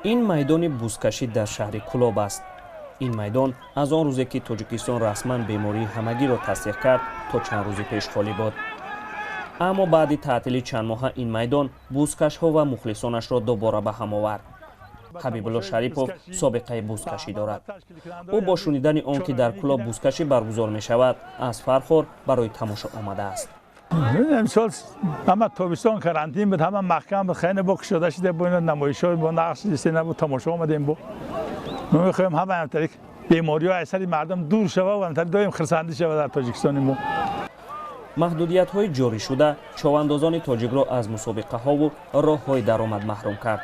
این میدان بузкашӣ در شهر کولاب است. این میدان از آن روزی که تاجیکستان رسما بیماری همگی را تصدیق کرد تا چند روز پیش خالی بود. اما بعد تعطیلی چند ماه این میدان بузкашҳо و مخلصانش را دوباره به هم آورد. حبیبالله شریفов سابقه بузкашӣ دارد. او با شنیدن آن که در کولاب بузкашӣ برگزار می شود از فرخور برای تماشا آمده است. امسال همه تابستان کرانتین بود، همه محکم بود، خیلی باک شده شده بود، نمایش‌ها با نقش سینه بود تماشا آمدیم با. ما می‌خوایم همه همطریق بیماری‌ها از سر مردم دور شود و همطریق دائم خرسندی شود در تاجیکستان ما. محدودیت‌های جاری شده چواندازان تاجیک را از مسابقه‌ها و راه‌های درآمد محروم کرد.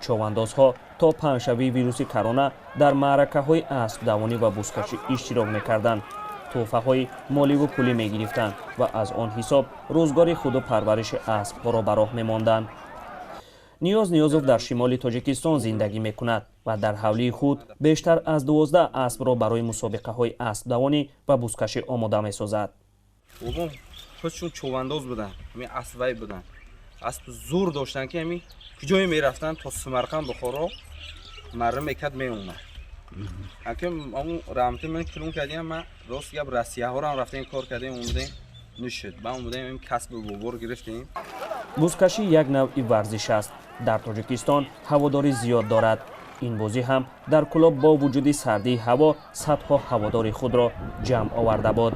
چواندازها تا پهنشوایی ویروس کرونا در معرکه‌های اسب دوانی و بузкашӣ اشتراک می‌کردند. تحفه‌های مالی و پولی می‌گرفتند و از آن حساب روزگار خود و پرورش اسب‌ها را به راه می‌ماندند. نیازов در شمال تاجیکستان زندگی می‌کند و در حولی خود بیشتر از 12 اسب را برای مسابقه‌های اسب دوانی و بузкашӣ آماده می‌سازد. بابام خودشون چوانداز بودن، همین اسبی بودن. اسب زور داشتن که همین کجای میرفتن تا سمرقند بخارا مره میکرد میومد. حکم اون رحمتی من کلون کردیم، ما راست گپ رسیه ها رو هم رفتیم کار کردیم، اومدیم نشد. با اومدیم این کسب بوبور گرفتیم. بузкашӣ یک نوع ورزش است. در تاجیکستان هواداری زیاد دارد. این بازی هم در کولاب با وجود سردی هوا صدها هواداری خود را جمع آورده بود.